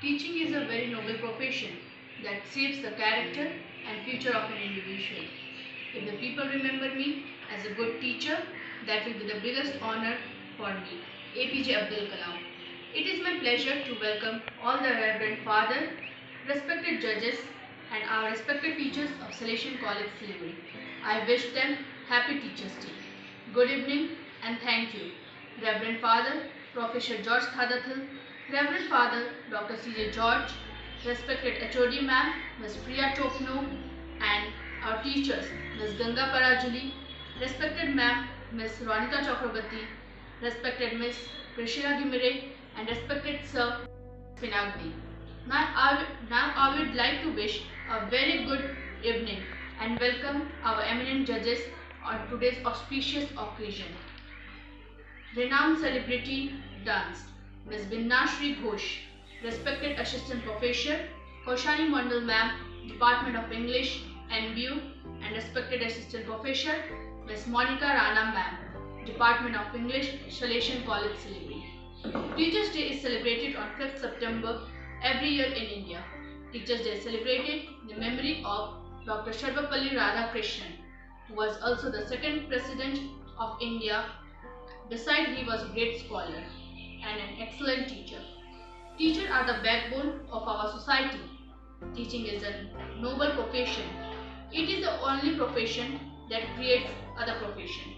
Teaching is a very noble profession that shapes the character and future of an individual. If the people remember me as a good teacher, that will be the biggest honor for me. APJ Abdul Kalam. It is my pleasure to welcome all the Reverend Father, respected judges, and our respected teachers of Salesian College, Siliguri. I wish them Happy Teachers' Day. Good evening and thank you, Reverend Father, Professor George Thadathil, Reverend Father, Dr. C.J. George, respected HOD Ma'am, Ms. Priya Topno, and our teachers, Ms. Ganga Parajuli, respected Ma'am, Ms. Ronika Chakrabarti, respected Ms. Krishna Gimire, and respected Sir Pinagdi. Now I would like to wish a very good evening and welcome our eminent judges on today's auspicious occasion. Renowned celebrity dance, Ms. Binnashri Ghosh, respected Assistant Professor, Koshani Mandal Ma'am, Department of English, NBU, and respected Assistant Professor, Ms. Monica Rana Ma'am, Department of English, Salesian College, Siliguri. Teachers' Day is celebrated on 5th September every year in India. Teachers' Day is celebrated in the memory of Dr. Sarvapalli Radhakrishnan, who was also the second President of India. Besides, he was a great scholar and an excellent teacher. Teachers are the backbone of our society. Teaching is a noble profession. It is the only profession that creates other profession.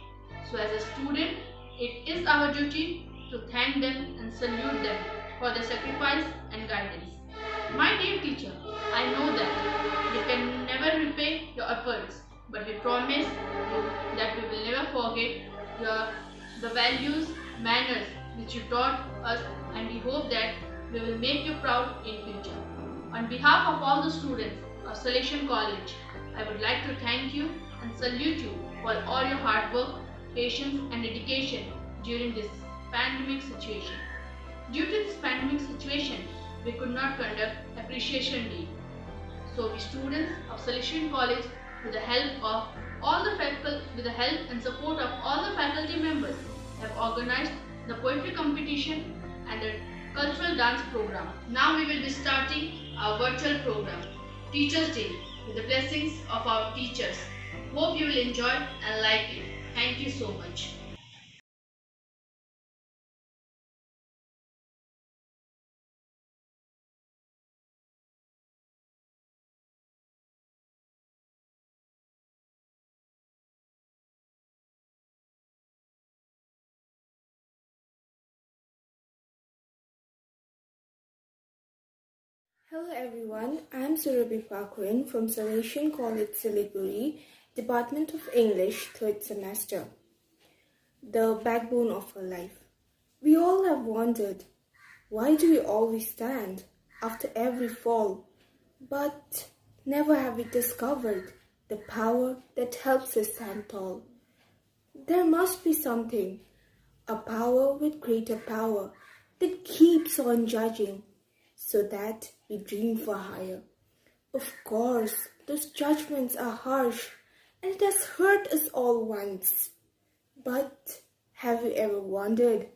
So as a student, it is our duty to thank them and salute them for their sacrifice and guidance. My dear teacher, I know that we can never repay your efforts, but we promise you that we will never forget the values, manners which you taught us, and we hope that we will make you proud in future. On behalf of all the students of Salesian College, I would like to thank you and salute you for all your hard work, patience and dedication during this pandemic situation. Due to this pandemic situation, we could not conduct Appreciation Day. So we students of Salesian College, with the help of all the faculty, with the help and support of all the faculty members, have organized the poetry competition and the cultural dance program. Now we will be starting our virtual program, Teachers' Day, with the blessings of our teachers. Hope you will enjoy and like it. Thank you so much. Hello everyone, I am Surabhi Pakwin from Salesian College, Siliguri, Department of English, 3rd semester. The backbone of our life. We all have wondered, why do we always stand after every fall? But never have we discovered the power that helps us stand tall. There must be something, a power with greater power that keeps on judging so that we dream for higher. Of course, those judgments are harsh and it has hurt us all once. But have you ever wondered?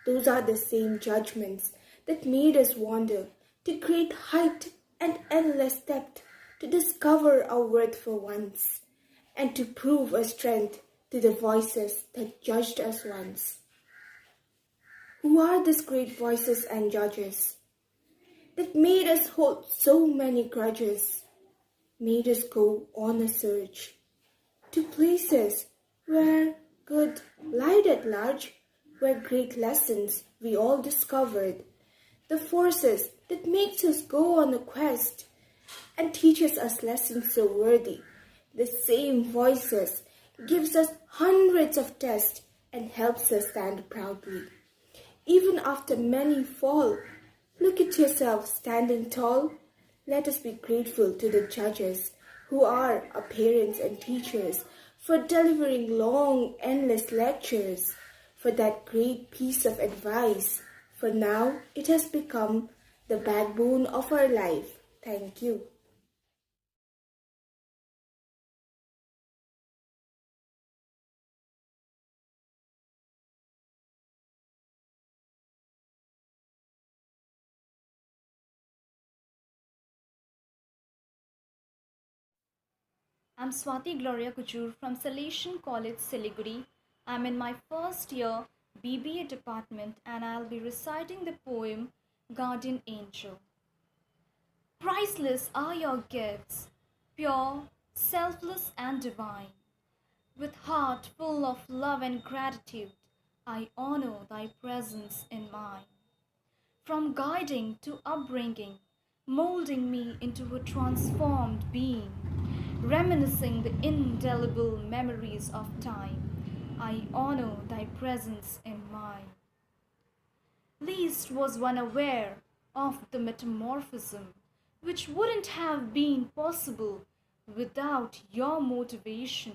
Those are the same judgments that made us wander to great height and endless depth, to discover our worth for once, and to prove our strength to the voices that judged us once. Who are these great voices and judges that made us hold so many grudges, made us go on a search to places where good lied at large, where great lessons we all discovered, the forces that makes us go on a quest and teaches us lessons so worthy, the same voices gives us hundreds of tests and helps us stand proudly. Even after many fall, look at yourself standing tall. Let us be grateful to the judges who are our parents and teachers for delivering long, endless lectures, for that great piece of advice. For now, it has become the backbone of our life. Thank you. I'm Swati Gloria Kuchur from Salesian College, Siliguri. I'm in my first year BBA department and I'll be reciting the poem Guardian Angel. Priceless are your gifts, pure, selfless, and divine. With heart full of love and gratitude, I honor thy presence in mine. From guiding to upbringing, molding me into a transformed being, reminiscing the indelible memories of time, I honor thy presence in mine. Least was one aware of the metamorphism, which wouldn't have been possible without your motivation.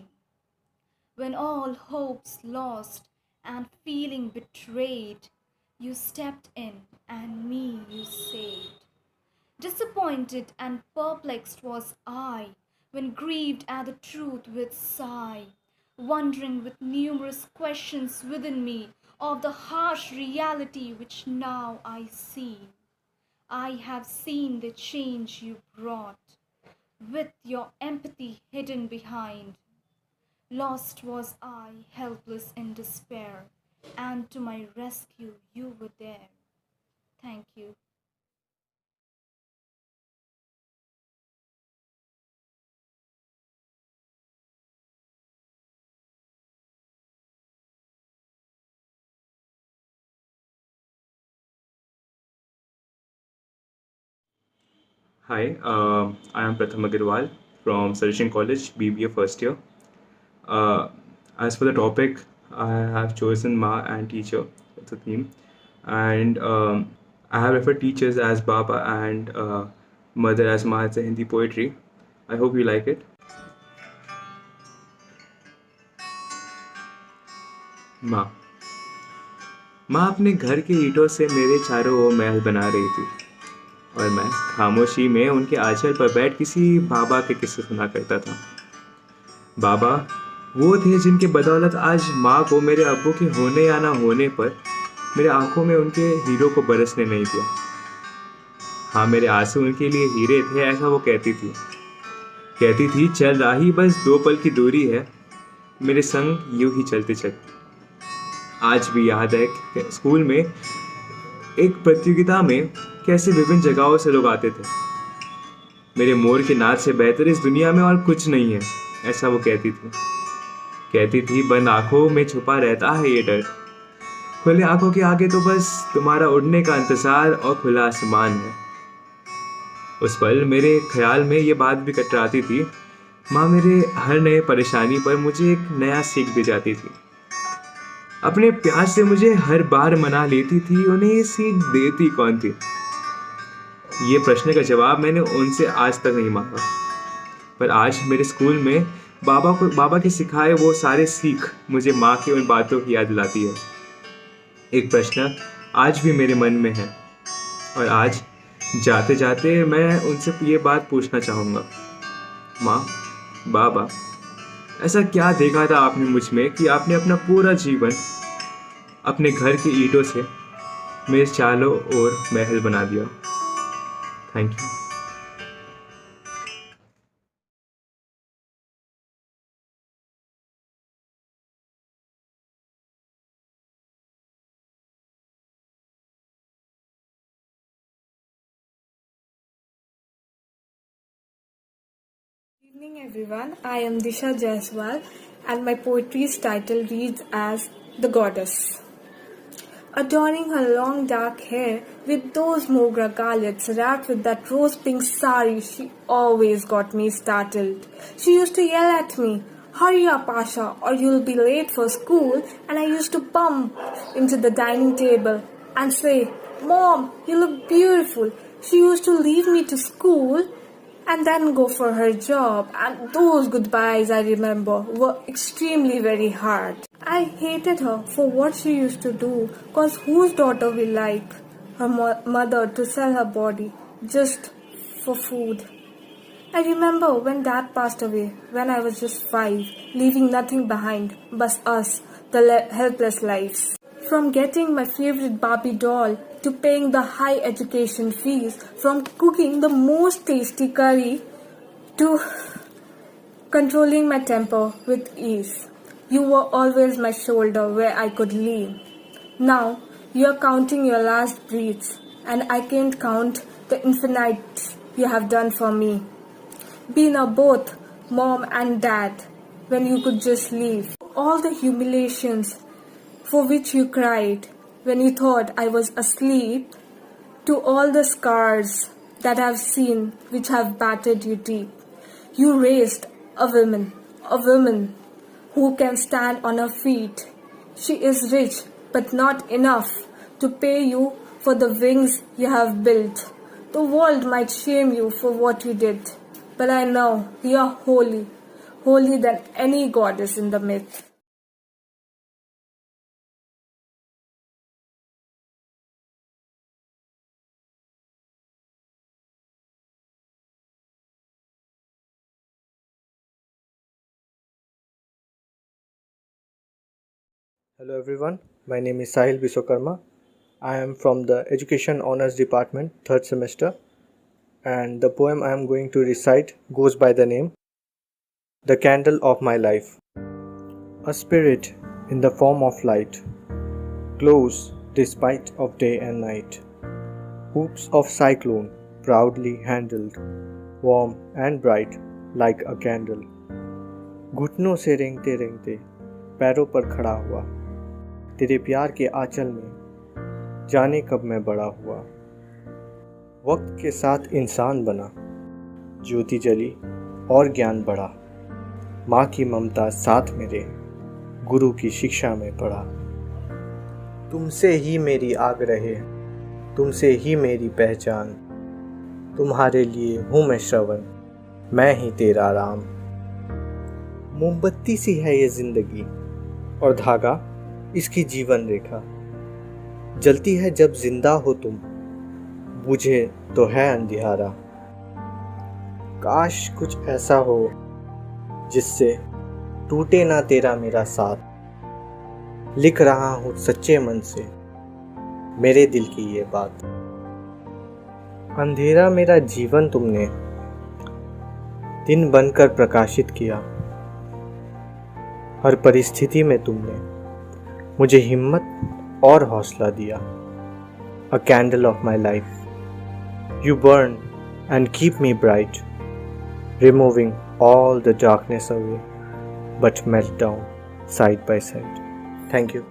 When all hopes lost and feeling betrayed, you stepped in and me you saved. Disappointed and perplexed was I, when grieved at the truth with sigh, wondering with numerous questions within me of the harsh reality which now I see. I have seen the change you brought, with your empathy hidden behind. Lost was I, helpless in despair, and to my rescue you were there. Thank you. Hi, I am Pratham Agarwal from Saracen College, BBA first year. Uh, as for the topic, I have chosen Ma and teacher as a theme, and I have referred teachers as Baba and mother as Ma as a Hindi poetry. I hope you like it. माँ माँ अपने घर के ईंटों से मेरे चारों ओर महल बना रही थी और मैं खामोशी में उनके आंचल पर बैठ किसी बाबा के किस्से सुना करता था। बाबा वो थे जिनके बदौलत आज माँ को मेरे अब्बू के होने या ना होने पर मेरे आंखों में उनके हीरो को बरसने नहीं दिया। हाँ, मेरे आंसू उनके लिए हीरे थे, ऐसा वो कहती थी चल राही बस 2 पल की दूरी है, मेरे संग यूं ही चलते चल। आज भी याद है कि स्कूल में एक प्रतियोगिता में कैसे विभिन्न जगहों से लोग आते थे। मेरे मोर के नाच से बेहतर इस दुनिया में और कुछ नहीं है, ऐसा वो कहती थी बंद आंखों में छुपा रहता है ये डर, खुले आंखों के आगे तो बस तुम्हारा उड़ने का इंतजार और खुला आसमान है। उस पल मेरे ख्याल में ये बात भी कतराती थी, माँ मेरे हर नए परेशानी पर मुझे एक नया सीख दे जाती थी। अपने प्यार से मुझे हर बार मना लेती थी, उन्हें ये सीख देती कौन थी? ये प्रश्न का जवाब मैंने उनसे आज तक नहीं मांगा, पर आज मेरे स्कूल में बाबा के सिखाए वो सारे सीख मुझे माँ की उन बातों की याद दिलाती है। एक प्रश्न आज भी मेरे मन में है और आज जाते जाते मैं उनसे ये बात पूछना चाहूँगा, माँ, बाबा, ऐसा क्या देखा था आपने मुझ में कि आपने अपना पूरा जीवन अपने घर के ईंटों से मेरे चारों ओर महल बना दिया। Thank you. Good evening, everyone. I am Disha Jaiswal, and my poetry's title reads as The Goddess. Adorning her long dark hair with those mogra garlets wrapped with that rose pink sari, she always got me startled. She used to yell at me, "Hurry up, Asha, or you'll be late for school," and I used to bump into the dining table and say, "Mom, you look beautiful." She used to leave me to school and then go for her job, and those goodbyes I remember were extremely very hard. I hated her for what she used to do, cause whose daughter will like her mother to sell her body just for food? I remember when Dad passed away when I was just 5, leaving nothing behind but us, the helpless lives. From getting my favorite Barbie doll to paying the high education fees, from cooking the most tasty curry to controlling my temper with ease. You were always my shoulder where I could lean. Now you are counting your last breaths, and I can't count the infinite you have done for me. Being a both mom and dad when you could just leave. All the humiliations for which you cried when you thought I was asleep, to all the scars that I've seen which have battered you deep. You raised a woman who can stand on her feet. She is rich, but not enough to pay you for the wings you have built. The world might shame you for what you did, but I know you are holy, holy than any goddess in the myth. Hello everyone, my name is Sahil Biswakarma. I am from the Education Honors Department, 3rd semester, and the poem I am going to recite goes by the name The Candle of My Life. A spirit in the form of light, glows despite of day and night. Hoops of cyclone proudly handled, warm and bright like a candle. घुटनों से रेंगते रेंगते पैरों पर खड़ा हुआ, तेरे प्यार के आंचल में जाने कब मैं बड़ा हुआ। वक्त के साथ इंसान बना, ज्योति जली और ज्ञान बढ़ा। माँ की ममता साथ मेरे, गुरु की शिक्षा में पढ़ा। तुमसे ही मेरी आग रहे, तुमसे ही मेरी पहचान। तुम्हारे लिए हूँ मैं श्रवण, मैं ही तेरा राम। मोमबत्ती सी है ये जिंदगी और धागा इसकी जीवन रेखा। जलती है जब जिंदा हो तुम, बुझे तो है अंधियारा। काश कुछ ऐसा हो जिससे टूटे ना तेरा मेरा साथ। लिख रहा हूँ सच्चे मन से मेरे दिल की ये बात। अंधेरा मेरा जीवन तुमने दिन बनकर प्रकाशित किया। हर परिस्थिति में तुमने मुझे हिम्मत और हौसला दिया। A candle of my life, you burn and keep me bright, removing all the darkness away, but melt down side by side. Thank you.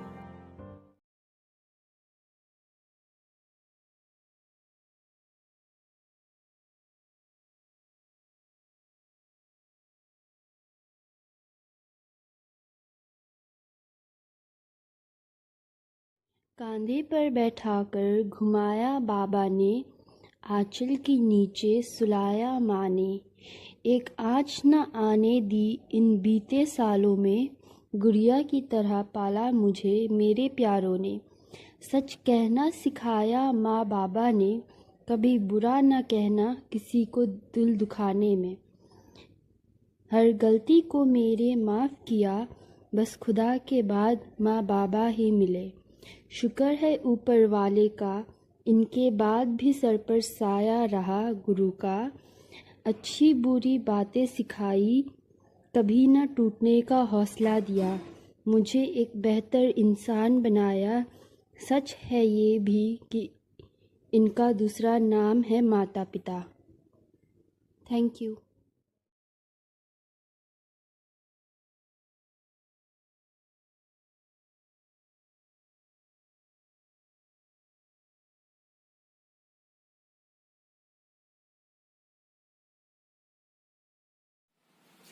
कांधे पर बैठाकर घुमाया बाबा ने, आंचल की नीचे सुलाया माँ ने। एक आँच न आने दी इन बीते सालों में, गुड़िया की तरह पाला मुझे मेरे प्यारों ने। सच कहना सिखाया माँ बाबा ने, कभी बुरा न कहना किसी को दिल दुखाने में। हर गलती को मेरे माफ़ किया, बस खुदा के बाद माँ बाबा ही मिले। शुक्र है ऊपर वाले का, इनके बाद भी सर पर साया रहा गुरु का। अच्छी बुरी बातें सिखाई, कभी न टूटने का हौसला दिया। मुझे एक बेहतर इंसान बनाया। सच है ये भी कि इनका दूसरा नाम है माता पिता। Thank you.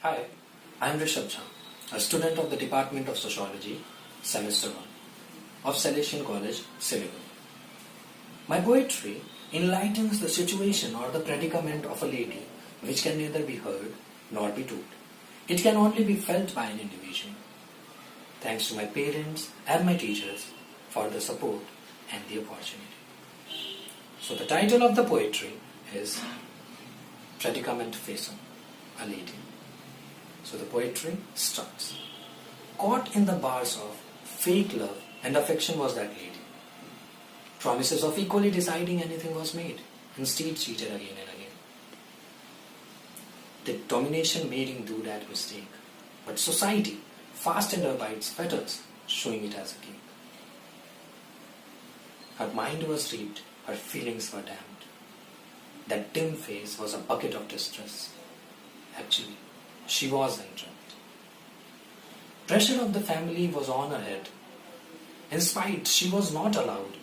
Hi, I am Rishabh Jha, a student of the Department of Sociology, Semester 1, of Salesian College, Siliguri. My poetry enlightens the situation or the predicament of a lady, which can neither be heard nor be told. It can only be felt by an individual. Thanks to my parents and my teachers for the support and the opportunity. So the title of the poetry is Predicament Facing a Lady. So the poetry starts. Caught in the bars of fake love and affection was that lady. Promises of equally deciding anything was made, instead cheated again and again. The domination made him do that mistake. But society fastened her by its fetters, showing it as a king. Her mind was reaped, her feelings were damned. That dim face was a bucket of distress. Actually, she was entrapped. Pressure of the family was on her head. In spite, she was not allowed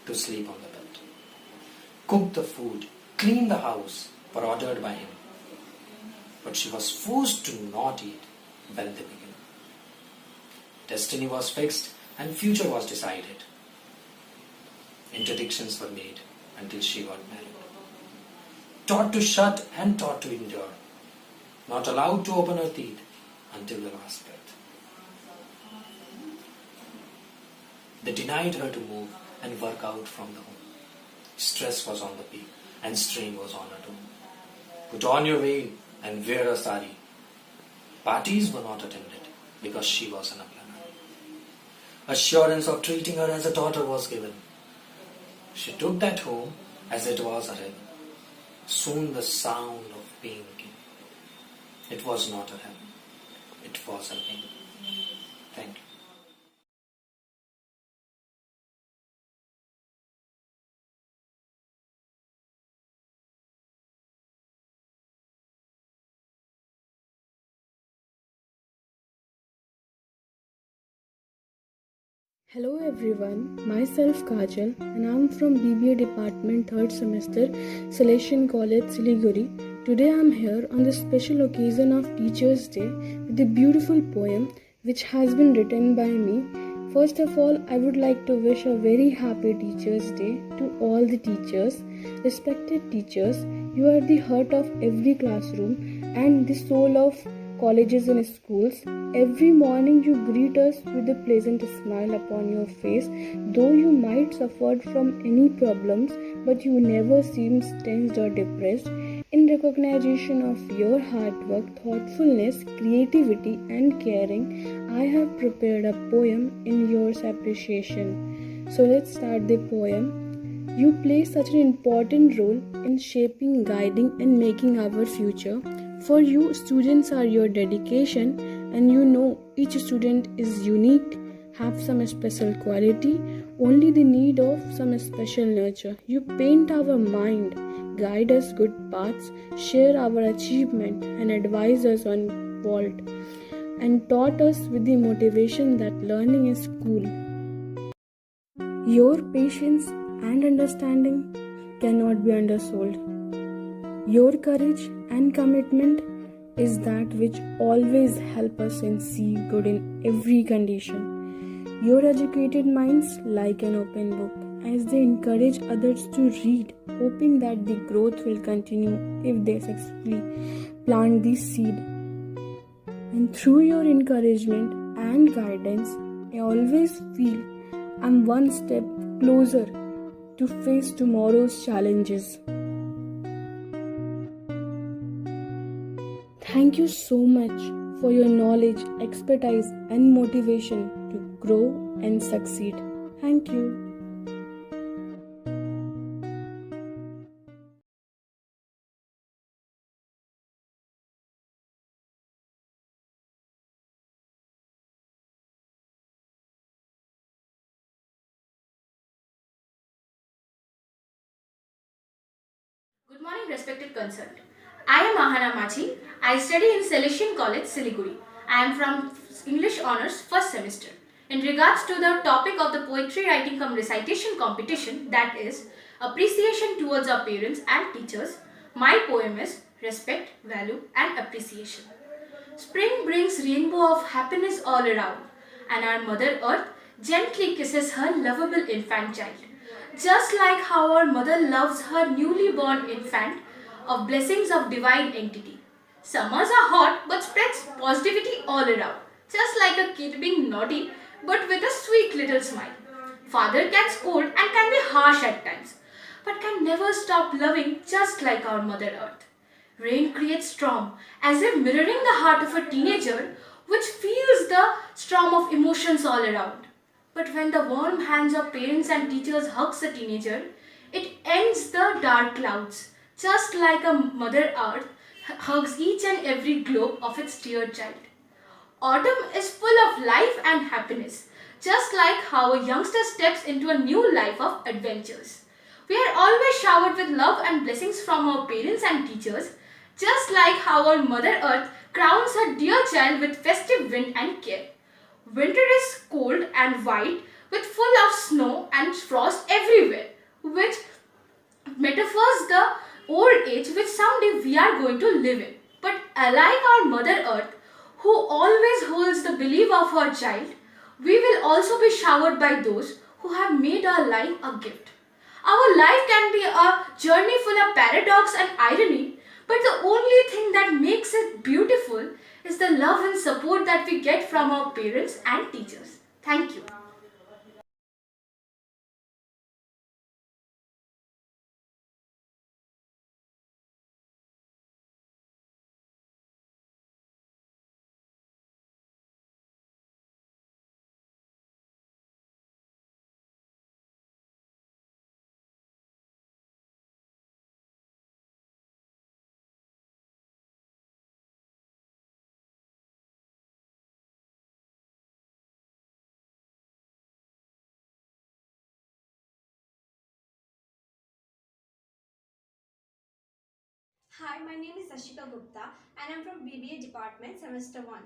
to sleep on the bed. Cook the food, clean the house were ordered by him. But she was forced to not eat when they began. Destiny was fixed and future was decided. Interdictions were made until she got married. Taught to shut and taught to endure. Not allowed to open her teeth until the last breath. They denied her to move and work out from the home. Stress was on the peak and strain was on her too. Put on your veil and wear a sari. Parties were not attended because she was an aplanari. Assurance of treating her as a daughter was given. She took that home as it was a heaven. Soon the sound of pain came. It was not a heaven. It was a pain. Thank you. Hello everyone, myself Kajal and I'm from BBA Department 3rd semester, Salesian College, Siliguri. Today I'm here on the special occasion of Teachers' Day with a beautiful poem which has been written by me. First of all, I would like to wish a very happy Teachers' Day to all the teachers. Respected teachers, you are the heart of every classroom and the soul of colleges and schools. Every morning you greet us with a pleasant smile upon your face. Though you might suffer from any problems, but you never seem tensed or depressed. In recognition of your hard work, thoughtfulness, creativity and caring, I have prepared a poem in your appreciation. So let's start the poem. You play such an important role in shaping, guiding and making our future. For you, students are your dedication, and you know each student is unique, have some special quality, only the need of some special nurture. You paint our mind, guide us good paths, share our achievement and advise us on vault, and taught us with the motivation that learning is cool. Your patience and understanding cannot be undersold. Your courage and commitment is that which always help us and see good in every condition. Your educated minds like an open book as they encourage others to read, hoping that the growth will continue if they successfully plant the seed. And through your encouragement and guidance, I always feel I'm one step closer to face tomorrow's challenges. Thank you so much for your knowledge, expertise and motivation to grow and succeed. Thank you. Good morning, respected concerned. I am Ahana Machi. I study in Salesian College, Siliguri. I am from English Honours first semester. In regards to the topic of the poetry writing cum recitation competition, that is appreciation towards our parents and teachers, my poem is Respect, Value and Appreciation. Spring brings rainbow of happiness all around, and our Mother Earth gently kisses her lovable infant child. Just like how our mother loves her newly born infant of blessings of divine entity. Summers are hot but spreads positivity all around, just like a kid being naughty but with a sweet little smile. Father can scold and can be harsh at times, but can never stop loving just like our Mother Earth. Rain creates storm as if mirroring the heart of a teenager which feels the storm of emotions all around. But when the warm hands of parents and teachers hugs a teenager, it ends the dark clouds. Just like a Mother Earth hugs each and every globe of its dear child. Autumn is full of life and happiness, just like how a youngster steps into a new life of adventures. We are always showered with love and blessings from our parents and teachers, just like how our Mother Earth crowns her dear child with festive wind and care. Winter is cold and white with full of snow and frost everywhere, which metaphors the old age which someday we are going to live in. But like our Mother Earth, who always holds the belief of her child, we will also be showered by those who have made our life a gift. Our life can be a journey full of paradox and irony, but the only thing that makes it beautiful is the love and support that we get from our parents and teachers. Thank you. Hi, my name is Ashika Gupta and I'm from BBA department semester 1.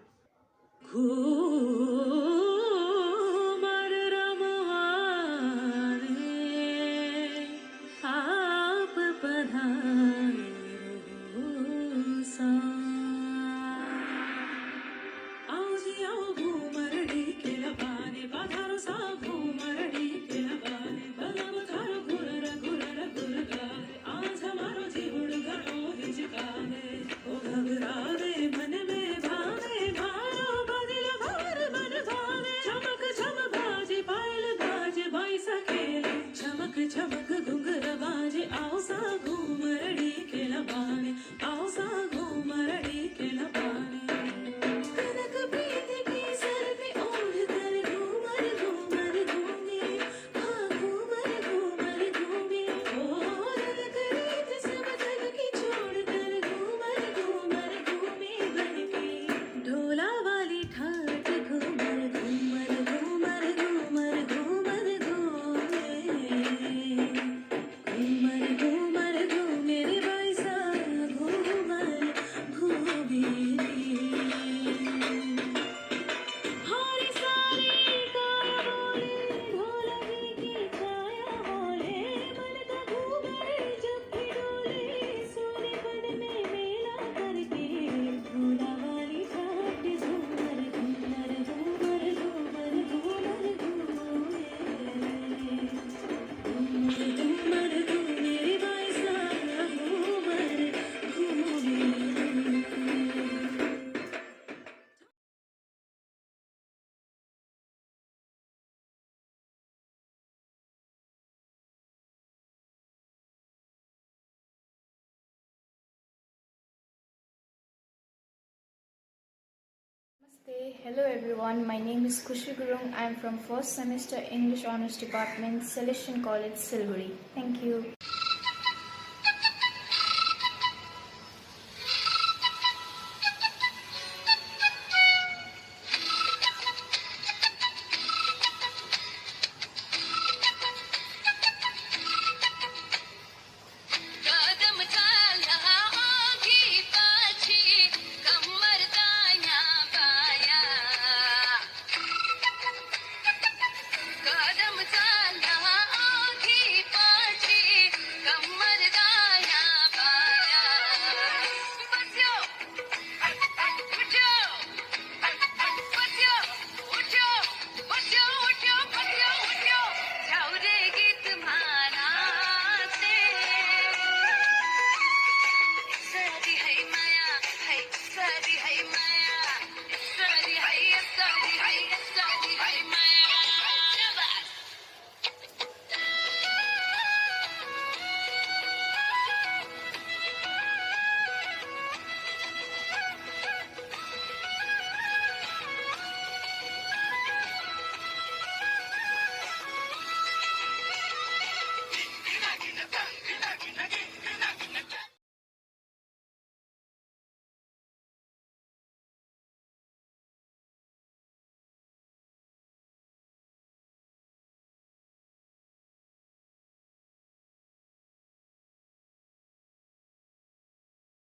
Namaste. Hello everyone, my name is Kushi Gurung. I am from first semester English Honours Department, Celestian College, Silbury. Thank you. कदम चाला आँखी पाछी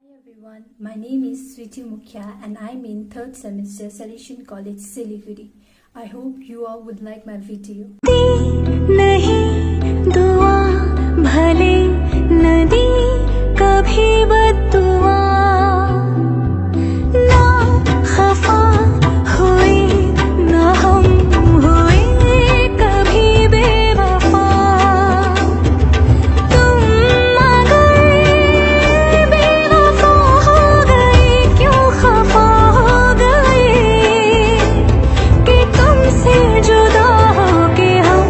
Hi everyone, my name is Sriti Mukhya and I'm in 3rd semester Salesian College, Siliguri. I hope you all would like my video. नहीं दुआ भले नदी कभी बददुआ ना खफा हुई ना हम हुए कभी बेवफा तुम मगर बेवफा हो गए क्यों खफा हो गए कि तुमसे जुदा होके हम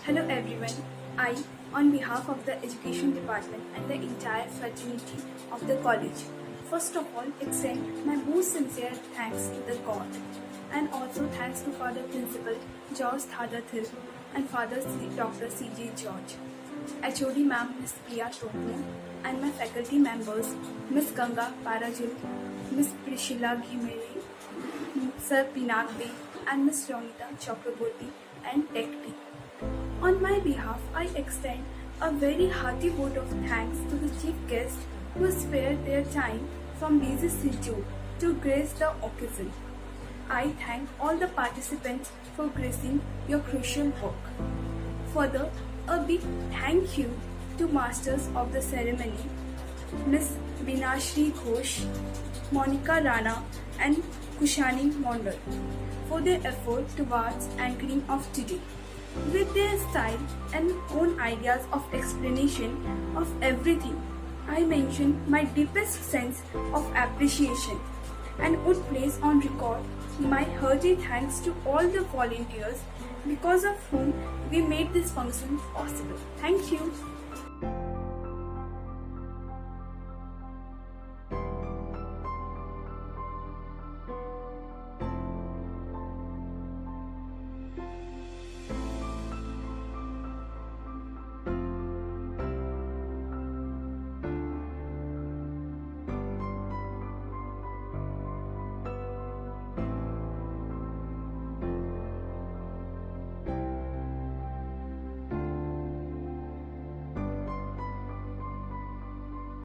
Hello everyone. I, on behalf of the Education Department and the entire fraternity of the college, first of all extend my most sincere thanks to the God and also thanks to Father Principal George Thadathil and Father Dr. C.J. George HOD Ma'am Miss Priya Tokne, and my faculty members Miss Ganga Parajul, Miss Prishila Ghimere, Sir Pinagde, and Miss Ronita Chakraborty and Tech team. On my behalf, I extend a very hearty vote of thanks to the chief guests who spared their time from busy schedule to grace the occasion. I thank all the participants for gracing your crucial work. Further, a big thank you to Masters of the Ceremony, Miss Vinashri Ghosh, Monica Rana, and Kushani Mondal, for their effort towards anchoring of today. With their style and own ideas of explanation of everything, I mention my deepest sense of appreciation and would place on record my hearty thanks to all the volunteers because of whom we made this function possible. Thank you.